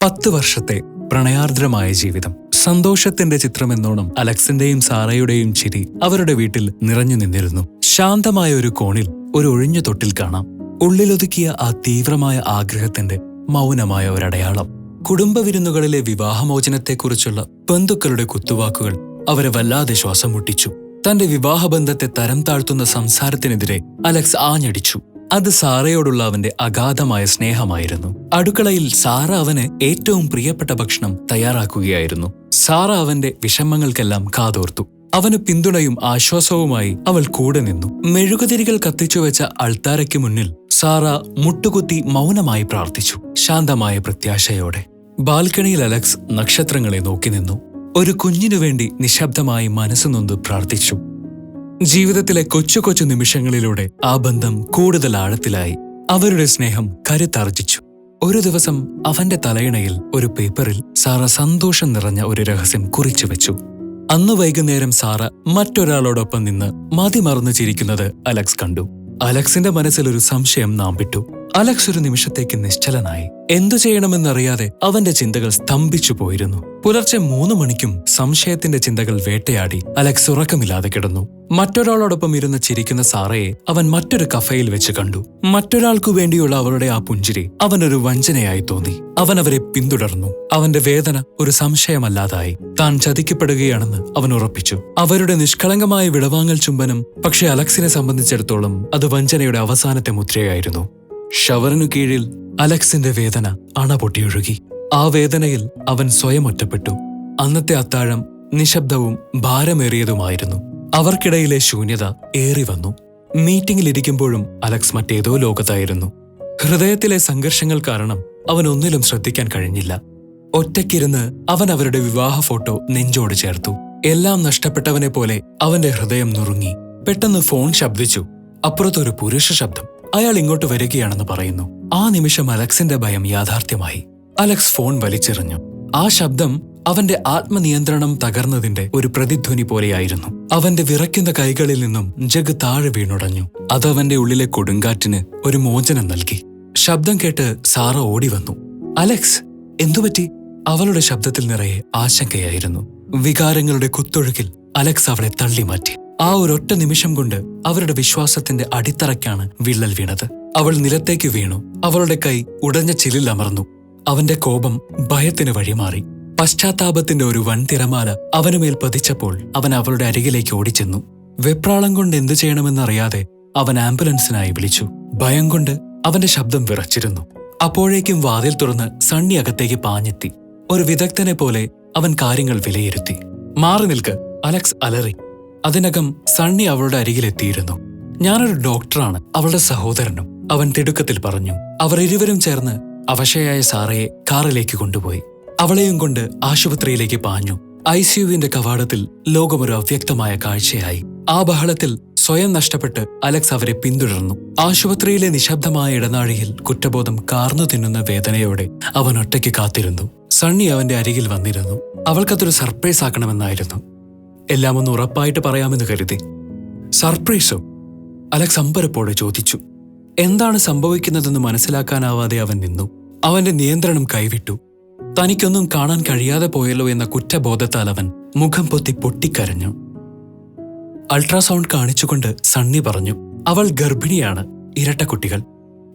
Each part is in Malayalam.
10 വർഷത്തെ പ്രണയാർദ്രമായ ജീവിതം. സന്തോഷത്തിന്റെ ചിത്രമെന്നോണം അലക്സിന്റെയും സാറയുടെയും ചിരി അവരുടെ വീട്ടിൽ നിറഞ്ഞു നിന്നിരുന്നു. ശാന്തമായ ഒരു കോണിൽ ഒരു ഒഴിഞ്ഞ തൊട്ടിൽ കാണാം. ഉള്ളിലൊതുക്കിയ ആ തീവ്രമായ ആഗ്രഹത്തിന്റെ മൗനമായ ഒരടയാളം. കുടുംബവിരുന്നുകളിലെ വിവാഹമോചനത്തെക്കുറിച്ചുള്ള ബന്ധുക്കളുടെ കുത്തുവാക്കുകൾ അവരെ വല്ലാതെ ശ്വാസം മുട്ടിച്ചു. തന്റെ വിവാഹബന്ധത്തെ തരം താഴ്ത്തുന്ന സംസാരത്തിനെതിരെ അലക്സ് ആഞ്ഞടിച്ചു. അത് സാറയോടുള്ള അവന്റെ അഗാധമായ സ്നേഹമായിരുന്നു. അടുക്കളയിൽ സാറ അവന് ഏറ്റവും പ്രിയപ്പെട്ട ഭക്ഷണം തയ്യാറാക്കുകയായിരുന്നു. സാറ അവന്റെ വിഷമങ്ങൾക്കെല്ലാം കാതോർത്തു. അവന് പിന്തുണയും ആശ്വാസവുമായി അവൾ കൂടെ നിന്നു. മെഴുകുതിരികൾ കത്തിച്ചുവെച്ച അൾത്താരയ്ക്ക് മുന്നിൽ സാറ മുട്ടുകുത്തി മൗനമായി പ്രാർത്ഥിച്ചു, ശാന്തമായ പ്രത്യാശയോടെ. ബാൽക്കണിയിൽ അലക്സ് നക്ഷത്രങ്ങളെ നോക്കി നിന്നു. ഒരു കുഞ്ഞിനു വേണ്ടി നിശബ്ദമായി മനസ്സുനൊന്ത് പ്രാർത്ഥിച്ചു. ജീവിതത്തിലെ കൊച്ചു കൊച്ചു നിമിഷങ്ങളിലൂടെ ആ ബന്ധം കൂടുതൽ ആഴത്തിലായി. അവരുടെ സ്നേഹം കരുത്താർജിച്ചു. ഒരു ദിവസം അവന്റെ തലയിണയിൽ ഒരു പേപ്പറിൽ സാറ സന്തോഷം നിറഞ്ഞ ഒരു രഹസ്യം കുറിച്ചു വെച്ചു. അന്ന് വൈകുന്നേരം സാറ മറ്റൊരാളോടൊപ്പം നിന്ന് മതിമറന്നു ചിരിക്കുന്നത് അലക്സ് കണ്ടു. അലക്സിന്റെ മനസ്സിൽ ഒരു സംശയം നാമ്പിട്ടു. അലക്സ് ഒരു നിമിഷത്തേക്ക് നിശ്ചലനായി. എന്തു ചെയ്യണമെന്നറിയാതെ അവന്റെ ചിന്തകൾ സ്തംഭിച്ചു പോയിരുന്നു. പുലർച്ചെ 3 മണിക്കും സംശയത്തിന്റെ ചിന്തകൾ വേട്ടയാടി അലക്സ് ഉറക്കമില്ലാതെ കിടന്നു. മറ്റൊരാളോടൊപ്പം ഇരുന്ന് ചിരിക്കുന്ന സാറയെ അവൻ മറ്റൊരു കഫയിൽ വെച്ച് കണ്ടു. മറ്റൊരാൾക്കു വേണ്ടിയുള്ള അവളുടെ ആ പുഞ്ചിരി അവനൊരു വഞ്ചനയായി തോന്നി. അവൻ അവരെ പിന്തുടർന്നു. അവന്റെ വേദന ഒരു സംശയമല്ലാതായി. താൻ ചതിക്കപ്പെടുകയാണെന്ന് അവൻ ഉറപ്പിച്ചു. അവരുടെ നിഷ്കളങ്കമായ വിടവാങ്ങൽ ചുംബനം പക്ഷെ അലക്സിനെ സംബന്ധിച്ചിടത്തോളം അത് വഞ്ചനയുടെ അവസാനത്തെ മുദ്രയായിരുന്നു. ഷവറിനു കീഴിൽ അലക്സിന്റെ വേദന അണപൊട്ടിയൊഴുകി. ആ വേദനയിൽ അവൻ സ്വയം ഒറ്റപ്പെട്ടു. അന്നത്തെ അത്താഴം നിശബ്ദവും ഭാരമേറിയതുമായിരുന്നു. അവർക്കിടയിലെ ശൂന്യത ഏറി വന്നു. മീറ്റിംഗിലിരിക്കുമ്പോഴും അലക്സ് മറ്റേതോ ലോകത്തായിരുന്നു. ഹൃദയത്തിലെ സംഘർഷങ്ങൾ കാരണം അവൻ ഒന്നിലും ശ്രദ്ധിക്കാൻ കഴിഞ്ഞില്ല. ഒറ്റയ്ക്കിരുന്ന് അവൻ അവരുടെ വിവാഹ ഫോട്ടോ നെഞ്ചോട് ചേർത്തു. എല്ലാം നഷ്ടപ്പെട്ടവനെ പോലെ അവന്റെ ഹൃദയം നുറുങ്ങി. പെട്ടെന്ന് ഫോൺ ശബ്ദിച്ചു. അപ്പുറത്തൊരു പുരുഷ ശബ്ദം. അയാൾ ഇങ്ങോട്ട് വരികയാണെന്ന് പറയുന്നു. ആ നിമിഷം അലക്സിന്റെ ഭയം യാഥാർത്ഥ്യമായി. അലക്സ് ഫോൺ വലിച്ചെറിഞ്ഞു. ആ ശബ്ദം അവന്റെ ആത്മനിയന്ത്രണം തകർന്നതിന്റെ ഒരു പ്രതിധ്വനി പോലെയായിരുന്നു. അവന്റെ വിറയ്ക്കുന്ന കൈകളിൽ നിന്നും ജഗ് താഴെ വീണുടഞ്ഞു. അതവന്റെ ഉള്ളിലെ കൊടുങ്കാറ്റിന് ഒരു മോചനം നൽകി. ശബ്ദം കേട്ട് സാറ ഓടി വന്നു. അലക്സ്, എന്തുപറ്റി? അവളുടെ ശബ്ദത്തിൽ നിറയെ ആശങ്കയായിരുന്നു. വികാരങ്ങളുടെ കുത്തൊഴുക്കിൽ അലക്സ് അവളെ തള്ളിമാറ്റി. ആ ഒരൊറ്റ നിമിഷം കൊണ്ട് അവരുടെ വിശ്വാസത്തിന്റെ അടിത്തറയ്ക്കാണ് വിള്ളൽ വീണത്. അവൾ നിലത്തേക്ക് വീണു. അവളുടെ കൈ ഉടഞ്ഞ ചില്ലിൽ അമർന്നു. അവന്റെ കോപം ഭയത്തിന് വഴിമാറി. പശ്ചാത്താപത്തിന്റെ ഒരു വൻ തിരമാല അവനുമേൽ പതിച്ചപ്പോൾ അവൻ അവളുടെ അരികിലേക്ക് ഓടിച്ചെന്നു. വെപ്രാളം കൊണ്ട് എന്തു ചെയ്യണമെന്നറിയാതെ അവൻ ആംബുലൻസിനായി വിളിച്ചു. ഭയം കൊണ്ട് അവന്റെ ശബ്ദം വിറച്ചിരുന്നു. അപ്പോഴേക്കും വാതിൽ തുറന്ന് സണ്ണി അകത്തേക്ക് പാഞ്ഞെത്തി. ഒരു വിദഗ്ധനെ പോലെ അവൻ കാര്യങ്ങൾ വിലയിരുത്തി. മാറി നിൽക്ക്, അലക്സ് അലറി. അതിനകം സണ്ണി അവളുടെ അരികിലെത്തിയിരുന്നു. ഞാനൊരു ഡോക്ടറാണ്, അവളുടെ സഹോദരനും, അവൻ തിടുക്കത്തിൽ പറഞ്ഞു. അവർ ഇരുവരും ചേർന്ന് അവശയായ സാറയെ കാറിലേക്ക് കൊണ്ടുപോയി. അവളെയും കൊണ്ട് ആശുപത്രിയിലേക്ക് പാഞ്ഞു. ICUവിന്റെ കവാടത്തിൽ ലോകമൊരു അവ്യക്തമായ കാഴ്ചയായി. ആ ബഹളത്തിൽ സ്വയം നഷ്ടപ്പെട്ട് അലക്സ് അവരെ പിന്തുടർന്നു. ആശുപത്രിയിലെ നിശബ്ദമായ ഇടനാഴിയിൽ കുറ്റബോധം കാർന്നു തിന്നുന്ന വേദനയോടെ അവൻ ഒറ്റയ്ക്ക് കാത്തിരുന്നു. സണ്ണി അവന്റെ അരികിൽ വന്നിരുന്നു. അവൾക്കതൊരു സർപ്രൈസ് ആക്കണമെന്നായിരുന്നു. എല്ലാം ഒന്ന് ഉറപ്പായിട്ട് പറയാമെന്ന് കരുതി. സർപ്രൈസോ? അലക്സ് അമ്പരപ്പോടെ ചോദിച്ചു. എന്താണ് സംഭവിക്കുന്നതെന്ന് മനസ്സിലാക്കാനാവാതെ അവൻ നിന്നു. അവന്റെ നിയന്ത്രണം കൈവിട്ടു. തനിക്കൊന്നും കാണാൻ കഴിയാതെ പോയല്ലോ എന്ന കുറ്റബോധത്താൽ അവൻ മുഖം പൊത്തി പൊട്ടിക്കരഞ്ഞു. അൾട്രാസൗണ്ട് കാണിച്ചുകൊണ്ട് സണ്ണി പറഞ്ഞു, അവൾ ഗർഭിണിയാണ്, ഇരട്ടക്കുട്ടികൾ.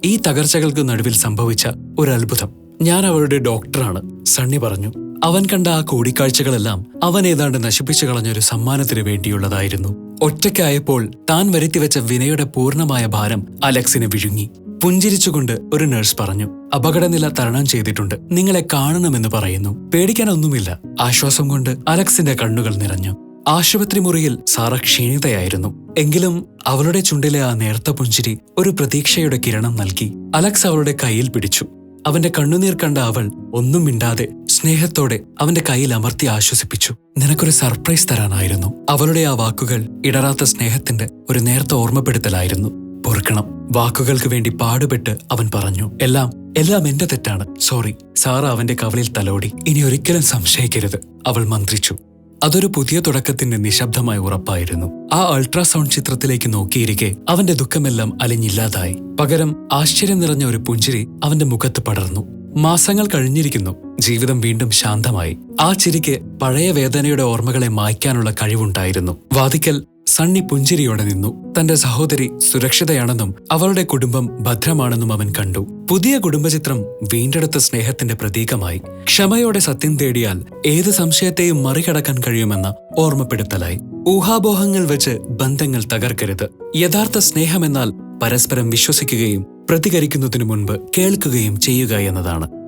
ഈ തകർച്ചകൾക്ക് നടുവിൽ സംഭവിച്ച ഒരു അത്ഭുതം. ഞാൻ അവളുടെ ഡോക്ടറാണ്, സണ്ണി പറഞ്ഞു. അവൻ കണ്ട ആ കൂടിക്കാഴ്ചകളെല്ലാം അവൻ ഏതാണ്ട് നശിപ്പിച്ചു കളഞ്ഞൊരു സമ്മാനത്തിന് വേണ്ടിയുള്ളതായിരുന്നു. ഒറ്റയ്ക്കായപ്പോൾ താൻ വരുത്തിവെച്ച വിനയുടെ പൂർണ്ണമായ ഭാരം അലക്സിനെ വിഴുങ്ങി. പുഞ്ചിരിച്ചുകൊണ്ട് ഒരു നഴ്സ് പറഞ്ഞു, അപകടനില തരണം ചെയ്തിട്ടുണ്ട്, നിങ്ങളെ കാണണമെന്ന് പറയുന്നു. പേടിക്കാനൊന്നുമില്ല. ആശ്വാസം കൊണ്ട് അലക്സിന്റെ കണ്ണുകൾ നിറഞ്ഞു. ആശുപത്രി മുറിയിൽ സാറ ക്ഷീണിതയായിരുന്നു. എങ്കിലും അവളുടെ ചുണ്ടിലെ ആ നേർത്ത പുഞ്ചിരി ഒരു പ്രതീക്ഷയുടെ കിരണം നൽകി. അലക്സ് അവളുടെ കയ്യിൽ പിടിച്ചു. അവന്റെ കണ്ണുനീർ കണ്ട അവൾ ഒന്നും മിണ്ടാതെ സ്നേഹത്തോടെ അവന്റെ കയ്യിൽ അമർത്തി ആശ്വസിപ്പിച്ചു. നിനക്കൊരു സർപ്രൈസ് തരാനായിരുന്നു. അവളുടെ ആ വാക്കുകൾ ഇടറാത്ത സ്നേഹത്തിന്റെ ഒരു നേർത്ത ഓർമ്മപ്പെടുത്തലായിരുന്നു. പൊറുക്കണം. വാക്കുകൾക്ക് വേണ്ടി പാടുപെട്ട് അവൻ പറഞ്ഞു, എല്ലാം എന്റെ തെറ്റാണ്, സോറി. സാറ അവന്റെ കവളിൽ തലോടി. ഇനി ഒരിക്കലും സംശയിക്കരുത്, അവൾ മന്ത്രിച്ചു. അതൊരു പുതിയ തുടക്കത്തിന്റെ നിശബ്ദമായ ഉറപ്പായിരുന്നു. ആ അൾട്രാസൗണ്ട് ചിത്രത്തിലേക്ക് നോക്കിയിരിക്കെ അവന്റെ ദുഃഖമെല്ലാം അലിഞ്ഞില്ലാതായി. പകരം ആശ്ചര്യം നിറഞ്ഞ ഒരു പുഞ്ചിരി അവന്റെ മുഖത്ത് പടർന്നു. മാസങ്ങൾ കഴിഞ്ഞിരിക്കുന്നു. ജീവിതം വീണ്ടും ശാന്തമായി. ആ ചിരിക്ക് പഴയ വേദനയുടെ ഓർമ്മകളെ മായ്ക്കാനുള്ള കഴിവുണ്ടായിരുന്നു. വാതിക്കൽ സണ്ണി പുഞ്ചിരിയോടെ നിന്നു. തന്റെ സഹോദരി സുരക്ഷിതയാണെന്നും അവളുടെ കുടുംബം ഭദ്രമാണെന്നും അവൻ കണ്ടു. പുതിയ കുടുംബചിത്രം വീണ്ടെടുത്ത സ്നേഹത്തിന്റെ പ്രതീകമായി. ക്ഷമയോടെ സത്യം തേടിയാൽ ഏത് സംശയത്തെയും മറികടക്കാൻ കഴിയുമെന്ന ഓർമ്മപ്പെടുത്തലായി. ഊഹാപോഹങ്ങൾ വെച്ച് ബന്ധങ്ങൾ തകർക്കരുത്. യഥാർത്ഥ സ്നേഹമെന്നാൽ പരസ്പരം വിശ്വസിക്കുകയും പ്രതികരിക്കുന്നതിനു മുൻപ് കേൾക്കുകയും ചെയ്യുക എന്നതാണ്.